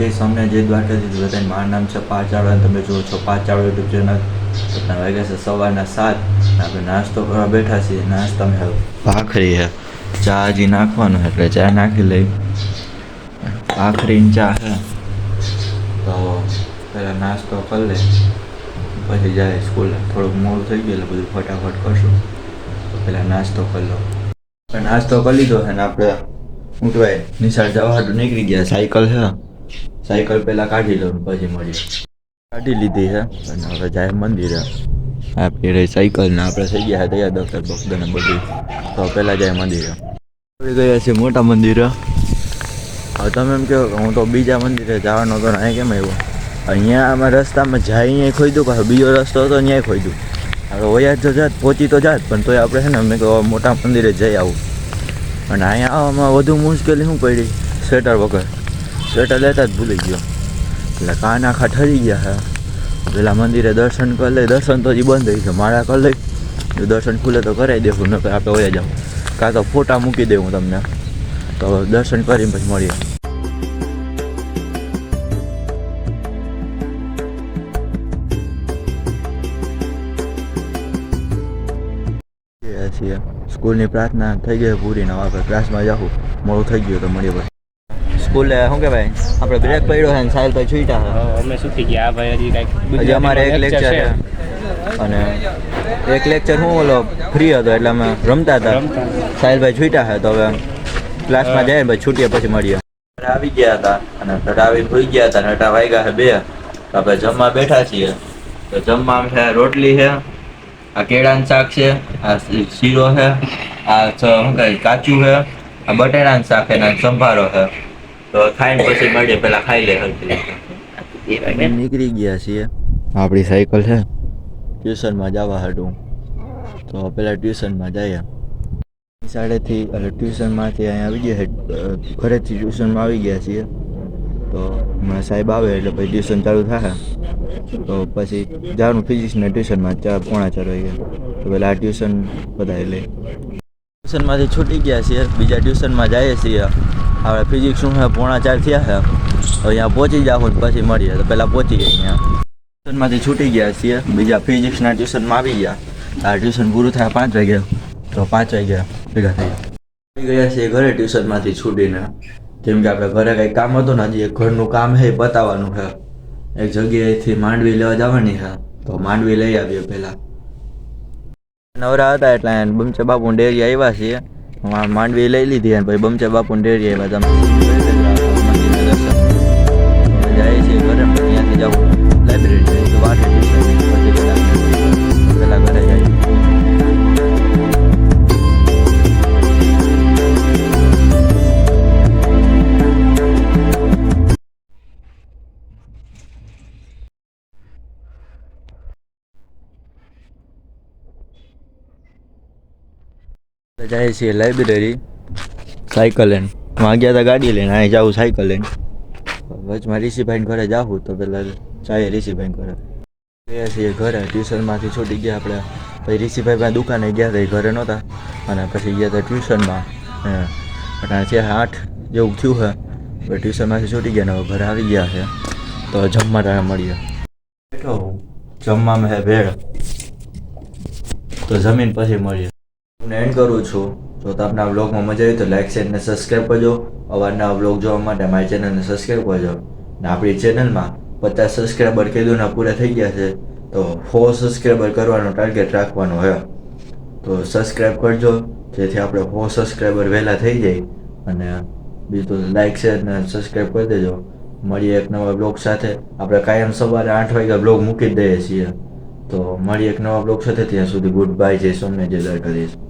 જય સામને જય દ્વારકાધીશ બધાને. મારું નામ છે પાંચાળો અને તમે જુઓ છો પાંચાળો યુટ્યુબ ચેનલ. અત્યારે વાગ્યા છે સવારના 7. આપણે નાસ્તો કરવા બેઠા છીએ. નાસ્તામાં ભાખરી છે, ચા હજી નાખવાનું એટલે ચા નાખી લઈ. ભાખરી ને ચા છે તો પહેલાં નાસ્તો કરી લે પછી જાય સ્કૂલે. થોડુંક મોડું થઈ ગયું એટલે બધું ફટાફટ કરશું. તો પહેલાં નાસ્તો કરી લો. નાસ્તો કરી લીધો છે ને આપણે ઉઠવાય નિશાળ જવા હાટું નીકળી ગયા. સાયકલ છે, સાયકલ પહેલાં કાઢી લઉં પછી મળીએ. કાઢી લીધી છે અને હવે જાય મંદિરે. આપણી રહી સાયકલ ને આપણે થઈ ગયા તૈયાર દફતર બફતર ને બધું. તો પહેલાં જાય મંદિરે. આવી ગયા છીએ મોટા મંદિરે. હવે તમે એમ કહો કે હું તો બીજા મંદિરે જવાનો હતો ને અહીં કેમ આવ્યો? અહીંયા આમાં રસ્તામાં જાય અહીંયા ખોઈ પાછો બીજો રસ્તો હતો ત્યાં ખોઈ દઉં. હવે વયા જ જાત પહોંચી તો જાત પણ તોય આપણે છે ને મેં કહો મોટા મંદિરે જઈ આવું. અને અહીંયા આવવામાં વધુ મુશ્કેલી શું પડી? સ્વેટર વગર. સ્વેટર લેતા જ ભૂલી ગયો એટલે કાન આખા ઠરી ગયા છે. પેલા મંદિરે દર્શન કરી લઈ. દર્શન તો હજી બંધ થઈ છે. મારા કરી લઈ જો દર્શન ખુલે તો કરાવી દેવું, ન આપણે વયા જાઉં. કાં તો ફોટા મૂકી દેવું તમને. તો દર્શન કરીને પછી મળીએ. છીએ સ્કૂલની પ્રાર્થના થઈ ગઈ પૂરી ને આપણે ક્લાસમાં જાઉં. મોડું થઈ ગયું તો મળીએ પછી. સ્કૂલે શું કહેવાય આપણે બ્રેક પડ્યો છે ને સાહેબ તો છૂટા છે. અમે સુતી ગયા ભાઈ. હજી કાંઈક હજી અમારે એક લેક્ચર છે અને એક લેક્ચર હું ઓલો ફ્રી હતો એટલે અમે રમતા હતા. સાહેલભાઈ છૂટા છે તો હવે ક્લાસમાં જાય પછી છૂટીએ પછી મળીએ. આવી ગયા હતા અને આવી ભૂઈ ગયા હતા ને વાગ્યા છે 2. આપણે જમવા બેઠા છીએ. તો જમવામાં છે રોટલી છે, આ કેળાનું શાક છે, આ શીરો છે, આ શું કહે કાચું છે, આ બટેટાનું શાક છે ને સંભારો છે. તો ખાઈને પછી મળીએ. પેલા ખાઈ લે હરખી. નીકળી ગયા છીએ. આપણી સાયકલ છે ટ્યુશનમાં જવા હતું. તો પેલા ટ્યુશનમાં જઈએ. સાડેથી એટલે ટ્યુશનમાંથી અહીંયા આવી ગયા. ઘરેથી ટ્યુશનમાં આવી ગયા છીએ. તો હમણાં સાહેબ આવે એટલે પછી ટ્યુશન ચાલુ થાય. તો પછી જવાનું ફિઝિક્સના ટ્યુશનમાં 4:45 વાગે. તો પહેલાં આ ટ્યુશન બધાએ લઈ ટ્યુશનમાંથી છૂટી ગયા છીએ. બીજા ટ્યુશનમાં જઈએ છીએ. આપણે ફિઝિક્સનું 4:45 થયા છે. અહીંયા પહોંચી જાઉં પછી મળીએ. તો પહેલાં પહોંચી ગયા અહીંયા ટ્યુશનમાંથી છૂટી ગયા છીએ. બીજા ફિઝિક્સના ટ્યુશનમાં આવી ગયા. આ ટ્યુશન પૂરું થાય 5 વાગે. તો 5 વાગે ભેગા થઈ ગયા છીએ ઘરે ટ્યુશનમાંથી છૂટીને. જેમ કે આપણે ઘરે કંઈક કામ હતું ને હજી એક ઘરનું કામ છે એ બતાવવાનું છે. એક જગ્યાએથી માંડવી લેવા જવાની છે તો માંડવી લઈ આવીએ. પહેલાં નવરા હતા એટલે બમચે બાપુ ડેરી આવ્યા છીએ. માંડવી લઈ લીધી અને પછી બમચે બાપુ ડેરી આવ્યા. તમે જાય છે ઘરે ત્યાંથી જાઉં લાઇબ્રેરી તો વાટે ટ્યુશન પછી પહેલાં ઘરે જાય. જાય છીએ લાઇબ્રેરી સાયકલ લઈને. ગયા હતા ગાડી લઈને, અહીં જાઉં સાયકલ લઈને. વચમાં ઋષિભાઈને ઘરે જાઉં તો પેલા ચાએ ઋષિભાઈ ઘરે ગયા છીએ. ઘરે ટ્યુશનમાંથી છૂટી ગયા આપણે. પછી ઋષિભાઈ પાસે દુકાને ગયા હતા, ઘરે નહોતા. અને પછી ગયા હતા ટ્યુશનમાં. એટલે છે 8 જેવું થયું છે. પછી ટ્યુશનમાંથી છૂટી ગયા ને હવે ઘરે આવી ગયા છે. તો જમવા ટાણે મળીએ. બેઠો હું જમવામાં છે ભેળ. તો જમીન પછી મળીએ. હું એન્ડ કરું છું. તો તમને આ બ્લોગમાં મજા આવી તો લાઈક શેર ને સબસ્ક્રાઈબ કરજો. અવારનવાર બ્લોગ જોવા માટે મારી ચેનલને સબસ્ક્રાઈબ કરજો. ને આપણી ચેનલમાં 50 સબસ્ક્રાઈબર કીધું પૂરા થઈ ગયા છે. તો 4 સબસ્ક્રાઈબર કરવાનો ટાર્ગેટ રાખવાનો છે. તો સબસ્ક્રાઈબ કરજો જેથી આપણે 4 સબસ્ક્રાઈબર વહેલા થઈ જાય. અને બીજું લાઈક શેર ને સબસ્ક્રાઈબ કરી દેજો. મળીએ એક નવા બ્લોગ સાથે. આપણે કાયમ સવારે 8 વાગે બ્લોગ મૂકી જ દઈએ છીએ. તો મળીએ એક નવા બ્લોગ સાથે. ત્યાં સુધી ગુડ બાય. જય સોમનાથ, જય દ્વારકાધીશ.